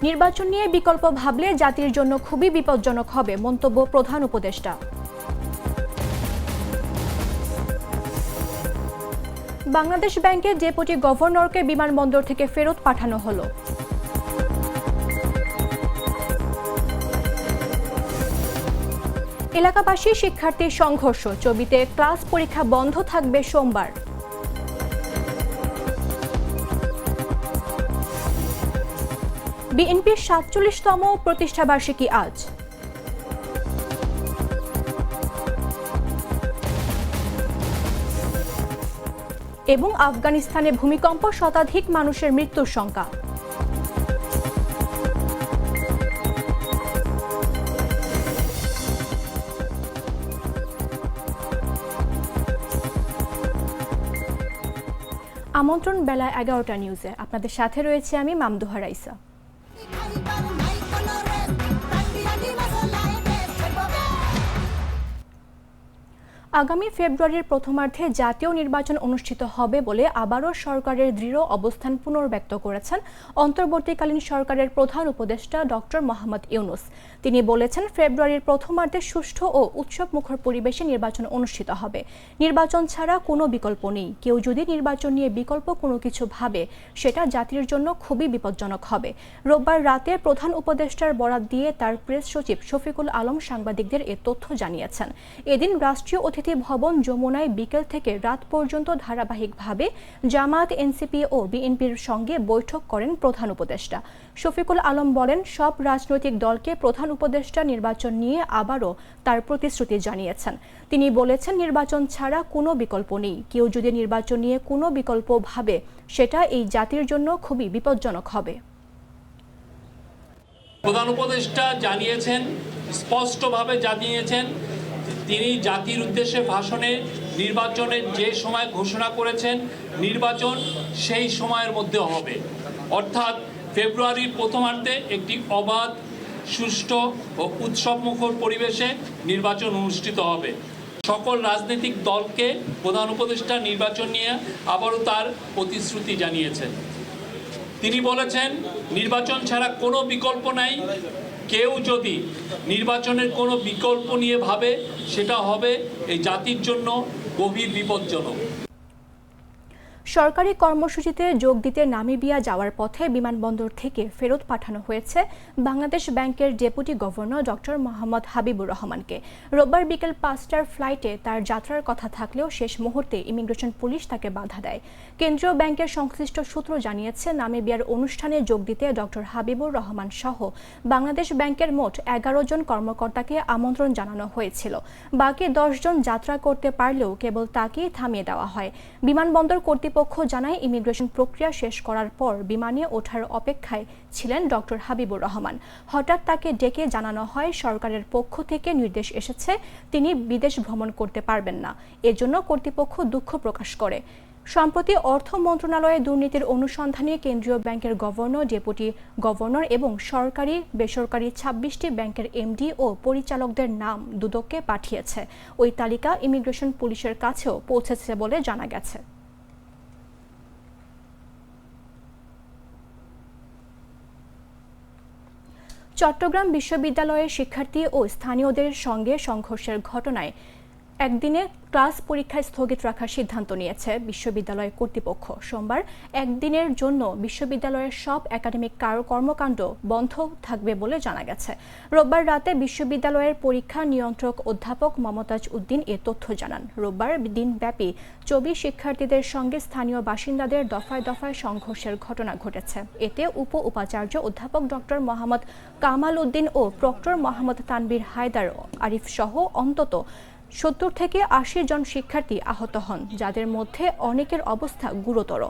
নির্বাচন নিয়ে বিকল্প ভাবলে জাতির জন্য খুবই বিপজ্জনক হবে, মন্তব্য প্রধান উপদেষ্টা। বাংলাদেশ ব্যাংকের ডেপুটি গভর্নরকে বিমানবন্দর থেকে ফেরত পাঠানো হলো। এলাকাবাসী শিক্ষার্থীর সংঘর্ষ, চবিতে ক্লাস পরীক্ষা বন্ধ থাকবে সোমবার। বিএনপির ৪৭তম প্রতিষ্ঠাবার্ষিকী আজ। এবং আফগানিস্তানে ভূমিকম্প, শতাধিক মানুষের মৃত্যুর শঙ্কা। আমন্ত্রণ বেলা ১১টা নিউজে, আপনাদের সাথে রয়েছে আমি মামদুহা রাইসা। আগামী ফেব্রুয়ারির প্রথমার্ধে জাতীয় নির্বাচন অনুষ্ঠিত হবে বলে আবারও সরকারের দৃঢ় অবস্থান পুনর্ব্যক্ত করেছেন অন্তর্বর্তীকালীন সরকারের প্রধান উপদেষ্টা ডক্টর মোহাম্মদ ইউনূস। তিনি বলেছেন, ফেব্রুয়ারির প্রথমার্ধে সুষ্ঠু ও উৎসবমুখর পরিবেশে নির্বাচন অনুষ্ঠিত হবে। নির্বাচন ছাড়া কোনো বিকল্প নেই। কেউ যদি নির্বাচন নিয়ে বিকল্প কোনো কিছু ভাবে, সেটা জাতির জন্য খুবই বিপজ্জনক হবে। রোববার রাতে প্রধান উপদেষ্টার বরাত দিয়ে তার প্রেস সচিব শফিকুল আলম সাংবাদিকদের এ তথ্য জানিয়েছেন। এদিন রাষ্ট্রীয় অতিথি ভবন যমুনায় বিকেল থেকে রাত পর্যন্ত ধারাবাহিকভাবে জামায়াত, এনসিপি ও বিএনপির সঙ্গে বৈঠক করেন প্রধান উপদেষ্টা। শফিকুল আলম বলেন, সব রাজনৈতিক দলকে প্রধান উপদেষ্টা নির্বাচন নিয়ে আবারও তার প্রতিশ্রুতি জানিয়েছেন। তিনি বলেছেন, নির্বাচন ছাড়া কোনো বিকল্প নেই। কেউ যদি নির্বাচন নিয়ে কোনো বিকল্প ভাবে, সেটা এই জাতির জন্য খুবই বিপজ্জনক হবে। প্রধান উপদেষ্টা জানিয়েছেন, স্পষ্টভাবে জানিয়েছেন, তিনি জাতির উদ্দেশ্যে ভাষণে নির্বাচনের যে সময় ঘোষণা করেছেন, নির্বাচন সেই সময়ের মধ্যে হবে। অর্থাৎ ফেব্রুয়ারির প্রথমার্ধে একটি অবাধ, সুষ্ঠু ও উৎসবমুখর পরিবেশে নির্বাচন অনুষ্ঠিত হবে। সকল রাজনৈতিক দলকে প্রধান উপদেষ্টা নির্বাচন নিয়ে আবারও তার প্রতিশ্রুতি জানিয়েছেন। তিনি বলেছেন, নির্বাচন ছাড়া কোনো বিকল্প নাই। কেউ যদি নির্বাচনের কোনো বিকল্প নিয়ে ভাবে, সেটা হবে এই জাতির জন্য গভীর বিপজ্জনক। সরকারি কর্মসূচিতে যোগ দিতে নামিবিয়া যাওয়ার পথে বিমানবন্দর থেকে ফেরত পাঠানো হয়েছে বাংলাদেশ ব্যাংকের deputy governor doctor Mohammad Habibur রহমানকে। রোববার বিকেল ৫টার ফ্লাইটে তার যাত্রার কথা থাকলেও শেষ মুহূর্তে ইমিগ্রেশন পুলিশ তাকে বাধা দেয়। কেন্দ্রীয় ব্যাংকের সংশ্লিষ্ট সূত্র জানিয়েছে, নামিবিয়ার অনুষ্ঠানে যোগ দিতে ডক্টর হাবিবুর রহমান সহ বাংলাদেশ ব্যাংকের মোট ১১ জন কর্মকর্তাকে আমন্ত্রণ জানানো হয়েছিল। বাকি ১০ জন যাত্রা করতে পারলেও কেবল তাকেই থামিয়ে দেওয়া হয়। বিমানবন্দর কর্তৃপক্ষ জানায়, ইমিগ্রেশন প্রক্রিয়া শেষ করার পর বিমানে ওঠার অপেক্ষায় ছিলেন ডক্টর হাবিবুর রহমান। হঠাৎ তাকে ডেকে জানানো হয়, সরকারের পক্ষ থেকে নির্দেশ এসেছে, তিনি বিদেশ ভ্রমণ করতে পারবেন না। এজন্য কর্তৃপক্ষ দুঃখ প্রকাশ করে। সম্প্রতি অর্থ মন্ত্রণালয়ে দুর্নীতির অনুসন্ধানে কেন্দ্রীয় ব্যাংকের গভর্নর, ডেপুটি গভর্নর এবং সরকারি বেসরকারি ২৬টি ব্যাংকের এমডি ও পরিচালকদের নাম দুদককে পাঠিয়েছে। ওই তালিকা ইমিগ্রেশন পুলিশের কাছেও পৌঁছেছে বলে জানা গেছে। চট্টগ্রাম বিশ্ববিদ্যালয়ের শিক্ষার্থী ও স্থানীয়দের সঙ্গে সংঘর্ষের ঘটনায় একদিনে ক্লাস পরীক্ষা স্থগিত রাখার সিদ্ধান্ত নিয়েছে বিশ্ববিদ্যালয় কর্তৃপক্ষ। সোমবার একদিনের জন্য বিশ্ববিদ্যালয়ের সব একাডেমিক কর্মকাণ্ড বন্ধ থাকবে বলে জানা গেছে। রোববার রাতে বিশ্ববিদ্যালয়ের পরীক্ষা নিয়ন্ত্রক অধ্যাপক মমতাজ উদ্দিন এ তথ্য জানান। রোববার দিনব্যাপী ২৪ শিক্ষার্থীদের সঙ্গে স্থানীয় বাসিন্দাদের দফায় দফায় সংঘর্ষের ঘটনা ঘটেছে। এতে উপাচার্য অধ্যাপক ডক্টর মোহাম্মদ কামাল উদ্দিন ও প্রক্টর মোহাম্মদ তানবীর হায়দার আরিফ সহ অন্তত ৭০ থেকে ৮০ জন শিক্ষার্থী আহত হন, যাদের মধ্যে অনেকের অবস্থা গুরুতর।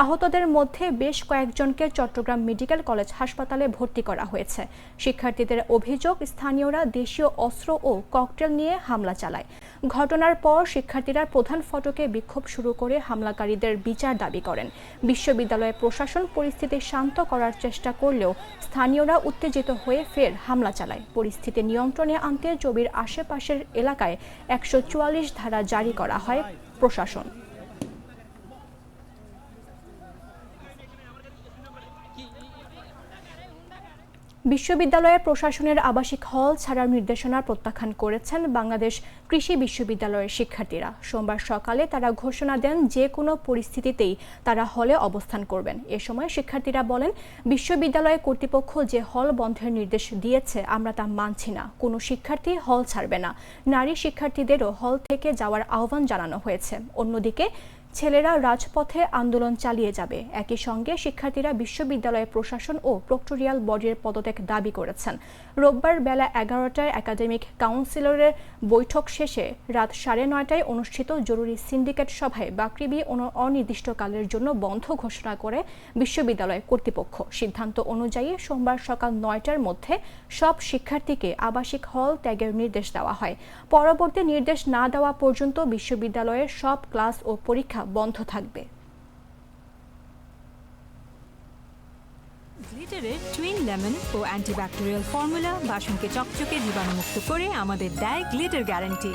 আহতদের মধ্যে বেশ কয়েকজনকে চট্টগ্রাম মেডিকেল কলেজ হাসপাতালে ভর্তি করা হয়েছে। শিক্ষার্থীদের অভিযোগ, স্থানীয়রা দেশীয় অস্ত্র ও ককটেল নিয়ে হামলা চালায়। ঘটনার পর শিক্ষার্থীরা প্রধান ফটকে বিক্ষোভ শুরু করে হামলাকারীদের বিচার দাবি করেন। বিশ্ববিদ্যালয় প্রশাসন পরিস্থিতি শান্ত করার চেষ্টা করলেও স্থানীয়রা উত্তেজিত হয়ে ফের হামলা চালায়। পরিস্থিতি নিয়ন্ত্রণে আনতে চবির আশেপাশের এলাকায় ১৪৪ ধারা জারি করা হয় প্রশাসন। বিশ্ববিদ্যালয়ের প্রশাসনের আবাসিক হল ছাড়ার নির্দেশনা প্রত্যাখ্যান করেছেন বাংলাদেশ কৃষি বিশ্ববিদ্যালয়ের শিক্ষার্থীরা। সোমবার সকালে তারা ঘোষণা দেন যে কোনো পরিস্থিতিতেই তারা হলে অবস্থান করবেন। এ সময় শিক্ষার্থীরা বলেন, বিশ্ববিদ্যালয় কর্তৃপক্ষ যে হল বন্ধের নির্দেশ দিয়েছে আমরা তা মানছি না। কোনো শিক্ষার্থী হল ছাড়বে না। নারী শিক্ষার্থীদেরও হল থেকে যাওয়ার আহ্বান জানানো হয়েছে। অন্যদিকে ছেলেরা রাজপথে আন্দোলন চালিয়ে যাবে। একই সঙ্গে শিক্ষার্থীরা বিশ্ববিদ্যালয়ের প্রশাসন ও প্রক্টোরিয়াল বডির পদত্যাগ দাবি করেছেন। রোববার বেলা 11টায় একাডেমিক কাউন্সিলরের বৈঠক শেষে রাত 9:30টায় অনুষ্ঠিত জরুরি সিন্ডিকেট সভায় বাকৃবি অনির্দিষ্টকালের জন্য বন্ধ ঘোষণা করে বিশ্ববিদ্যালয় কর্তৃপক্ষ। সিদ্ধান্ত অনুযায়ী সোমবার সকাল 9টার মধ্যে সব শিক্ষার্থীকে আবাসিক হল ত্যাগের নির্দেশ দেওয়া হয়। পরবর্তী নির্দেশ না দেওয়া পর্যন্ত বিশ্ববিদ্যালয়ের সব ক্লাস ও পরীক্ষা বন্ধ থাকবে। গ্লিটারের টুইন লেমন ও অ্যান্টিব্যাকটেরিয়াল ফর্মুলা বাসনকে চকচকে জীবাণুমুক্ত করে আমাদের দেয় গ্লিটার গ্যারান্টি।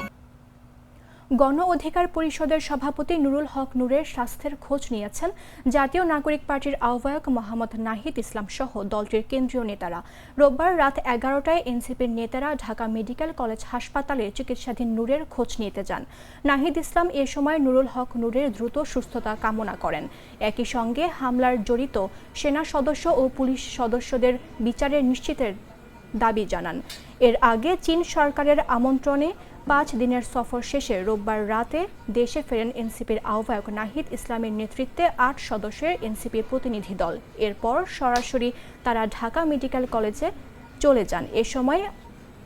গণ অধিকার পরিষদের সভাপতি নুরুল হক নূরের স্বাস্থ্যের খোঁজ নিয়েছেন জাতীয় নাগরিক পার্টির আহ্বায়ক মোহাম্মদ নাহিদ ইসলাম সহ দলটির কেন্দ্রীয় নেতারা। রোববার রাত 11টায় এনসিপির নেতারা ঢাকা মেডিকেল কলেজ হাসপাতালে চিকিৎসাধীন নূরের খোঁজ নিতে যান। নাহিদ ইসলাম এ সময় নুরুল হক নূরের দ্রুত সুস্থতা কামনা করেন। একই সঙ্গে হামলার জড়িত সেনা সদস্য ও পুলিশ সদস্যদের বিচারের নিশ্চিতের দাবি জানান। এর আগে চীন সরকারের আমন্ত্রণে 5 দিনের সফর শেষে রোববার রাতে দেশে ফেরেন এনসিপির আহ্বায়ক নাহিদ ইসলামের নেতৃত্বে 8 সদস্যের এনসিপি প্রতিনিধি দল। এরপর সরাসরি তারা ঢাকা মেডিকেল কলেজে চলে যান। এ সময়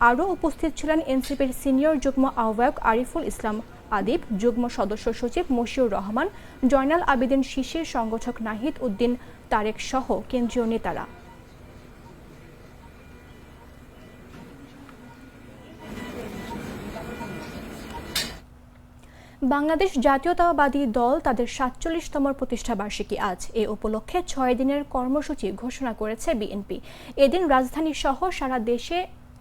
আরও উপস্থিত ছিলেন এনসিপির সিনিয়র যুগ্ম আহ্বায়ক আরিফুল ইসলাম আদিব, যুগ্ম সদস্য সচিব মশিউর রহমান, জয়নাল আবেদিন শিশির, সংগঠক নাহিদ উদ্দিন তারেক সহ কেন্দ্রীয় নেতারা। বাংলাদেশ জাতীয়তাবাদী দল তাদের 47তম প্রতিষ্ঠাবার্ষিকী আজ। এ উপলক্ষে 6 দিনের কর্মসূচি ঘোষণা করেছে বিএনপি। এদিন রাজধানী সহ সারা দেশে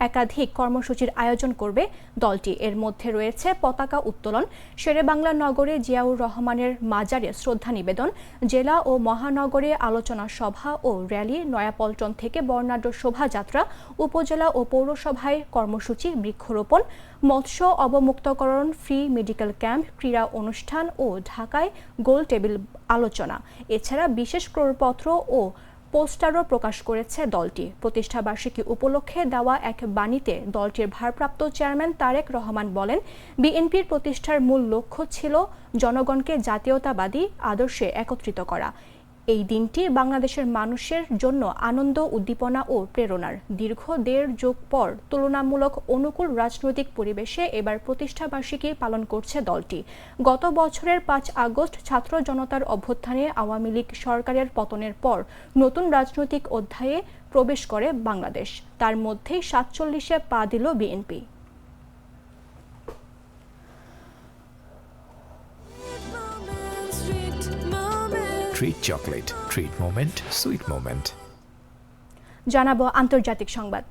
একাধিক কর্মসূচির আয়োজন করবে দলটি। এর মধ্যে রয়েছে পতাকা উত্তোলন, শেরেবাংলা নগরে জিয়াউর রহমানের মাজারে শ্রদ্ধা নিবেদন, জেলা ও মহানগরে আলোচনা সভা ও র্যালি, নয়াপল্টন থেকে বর্ণাঢ্য শোভাযাত্রা, উপজেলা ও পৌরসভায় কর্মসূচি, বৃক্ষরোপণ, মৎস্য অবমুক্তকরণ, ফ্রি মেডিকেল ক্যাম্প, ক্রীড়া অনুষ্ঠান ও ঢাকায় গোল টেবিল আলোচনা। এছাড়া বিশেষ ক্রয়পত্র ও পোস্টারও প্রকাশ করেছে দলটি। প্রতিষ্ঠাবার্ষিকী উপলক্ষে দেওয়া এক বাণীতে দলটির ভারপ্রাপ্ত চেয়ারম্যান তারেক রহমান বলেন, বিএনপির প্রতিষ্ঠার মূল লক্ষ্য ছিল জনগণকে জাতীয়তাবাদী আদর্শে একত্রিত করা। এই দিনটি বাংলাদেশের মানুষের জন্য আনন্দ, উদ্দীপনা ও প্রেরণার। দীর্ঘ 1.5 যুগ পর তুলনামূলক অনুকূল রাজনৈতিক পরিবেশে এবার প্রতিষ্ঠাবার্ষিকী পালন করছে দলটি। গত বছরের 5 আগস্ট ছাত্র জনতার অভ্যুত্থানে আওয়ামী লীগ সরকারের পতনের পর নতুন রাজনৈতিক অধ্যায়ে প্রবেশ করে বাংলাদেশ। তার মধ্যেই 47-এ পা দিল BNP. Treat chocolate. Treat moment. Sweet moment. জানাবো আন্তর্জাতিক সংবাদ।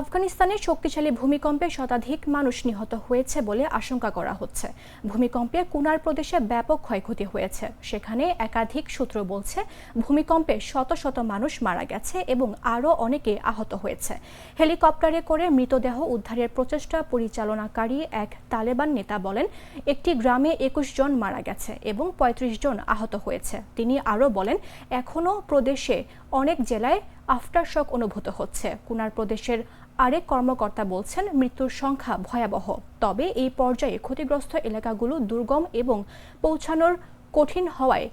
আফগানিস্তানের শক্তিশালী ভূমিকম্পে শতাধিক মানুষ নিহত হয়েছে বলে আশঙ্কা করা হচ্ছে। ভূমিকম্পে কুনার প্রদেশে ব্যাপক ক্ষয়ক্ষতি হয়েছে। সেখানে একাধিক সূত্র বলছে ভূমিকম্পে শত শত মানুষ মারা গেছে এবং আরও অনেকে আহত হয়েছে। হেলিকপ্টারে করে মৃতদেহ উদ্ধারের প্রচেষ্টা পরিচালনাকারী এক তালেবান নেতা বলেন, একটি গ্রামে 21 জন মারা গেছে এবং 35 জন আহত হয়েছে। তিনি আরও বলেন, এখনও প্রদেশে অনেক জেলায় আফটারশক অনুভূত হচ্ছে। কুনার প্রদেশের আরেক কর্মকর্তা বলছেন, মৃত্যুর সংখ্যা ভয়াবহ। তবে এই পর্যায়ে ক্ষতিগ্রস্ত এলাকাগুলো দুর্গম এবং পৌঁছানোর কঠিন হওয়ায়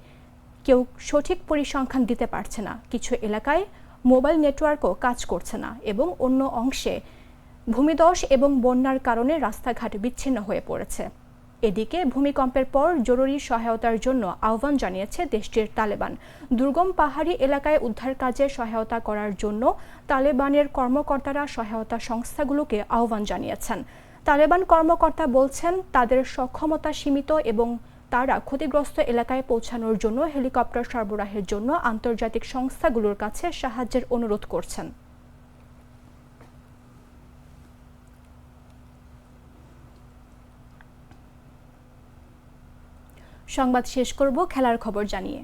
কেউ সঠিক পরিসংখ্যান দিতে পারছে না। কিছু এলাকায় মোবাইল নেটওয়ার্কও কাজ করছে না এবং অন্য অংশে ভূমিধস এবং বন্যার কারণে রাস্তাঘাট বিচ্ছিন্ন হয়ে পড়েছে। এদিকে ভূমিকম্পের পর জরুরি সহায়তার জন্য আহ্বান জানিয়েছে দেশটির তালেবান। দুর্গম পাহাড়ি এলাকায় উদ্ধার কাজে সহায়তা করার জন্য তালেবানের কর্মকর্তারা সহায়তা সংস্থাগুলোকে আহ্বান জানিয়েছেন। তালেবান কর্মকর্তা বলছেন, তাদের সক্ষমতা সীমিত এবং তারা ক্ষতিগ্রস্ত এলাকায় পৌঁছানোর জন্য হেলিকপ্টার সরবরাহের জন্য আন্তর্জাতিক সংস্থাগুলোর কাছে সাহায্যের অনুরোধ করছেন। সংবাদ শেষ করব খেলার খবর জানিয়ে।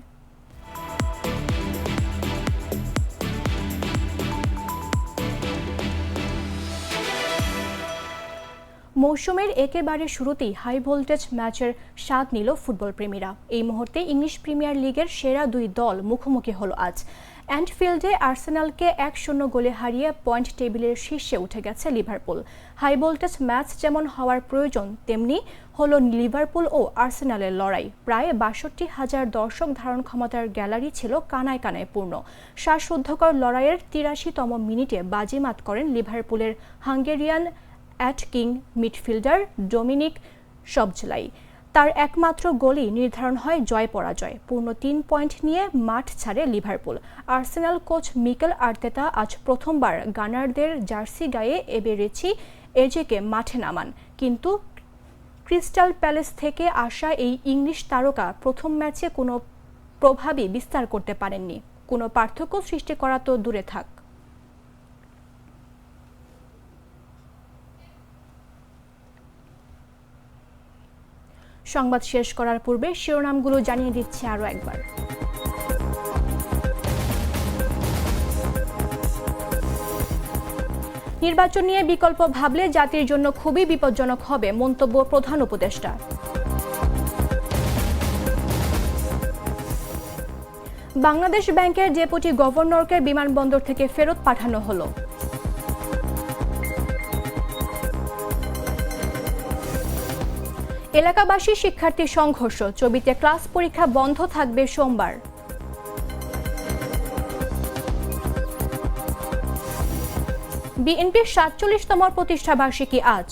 মৌসুমের একেবারে শুরুতেই হাই ভোল্টেজ ম্যাচের স্বাদ নিল ফুটবল প্রেমীরা। এই মুহূর্তে ইংলিশ প্রিমিয়ার লিগের সেরা দুই দল মুখোমুখি হলো আজ। অ্যান্ফিল্ডে আর্সেনালকে 1-0 গোলে হারিয়ে পয়েন্ট টেবিলের শীর্ষে উঠে গেছে লিভারপুল। হাই ভোল্টেজ ম্যাচ যেমন হওয়ার প্রয়োজন, তেমনি হলো লিভারপুল ও আর্সেনালের লড়াই। প্রায় 62,000 দর্শক ধারণ ক্ষমতার গ্যালারি ছিল কানায় কানায় পূর্ণ। শ্বাসরুদ্ধকর লড়াইয়ের 83তম মিনিটে বাজিমাত করেন লিভারপুলের হাঙ্গেরিয়ান অ্যাটকিং মিডফিল্ডার ডোমিনিক সবজলাই। তার একমাত্র গোলই নির্ধারণ হয় জয় পরাজয়। পূর্ণ 3 পয়েন্ট নিয়ে মাঠ ছাড়ে Liverpool. Arsenal coach Mikel Arteta আজ প্রথমবার গানারদের জার্সি গায়ে এবেরেচি এজেকে মাঠে নামান, কিন্তু ক্রিস্টাল প্যালেস থেকে আসা এই ইংলিশ তারকা প্রথম ম্যাচে কোনো প্রভাবই বিস্তার করতে পারেননি। কোনো পার্থক্য সৃষ্টি করা তো দূরে থাক। সংবাদ শেষ করার পূর্বে শিরোনামগুলো জানিয়ে দিচ্ছি আরও একবার। নির্বাচন নিয়ে বিকল্প ভাবলে জাতির জন্য খুবই বিপজ্জনক হবে, মন্তব্য প্রধান উপদেষ্টা। বাংলাদেশ ব্যাংকের ডেপুটি গভর্নরকে বিমানবন্দর থেকে ফেরত পাঠানো হলো। এলাকাবাসী শিক্ষার্থী সংঘর্ষ, চবিতে ক্লাস পরীক্ষা বন্ধ থাকবে সোমবার। বিএনপির 47তম প্রতিষ্ঠাবার্ষিকী আজ।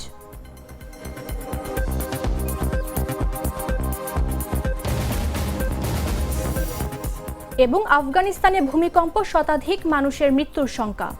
এবং আফগানিস্তানে ভূমিকম্প, শতাধিক মানুষের মৃত্যুর শঙ্কা।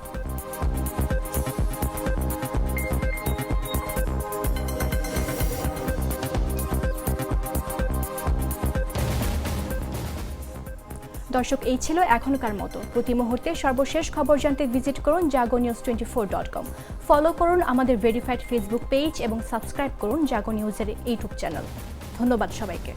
দর্শক, এই ছিল এখনকার মতো। প্রতি মুহূর্তে সর্বশেষ খবর জানতে ভিজিট করুন jagonews24.com। ফলো করুন আমাদের ভেরিফাইড ফেসবুক পেজ এবং সাবস্ক্রাইব করুন জাগো নিউজের ইউটিউব চ্যানেল। ধন্যবাদ সবাইকে।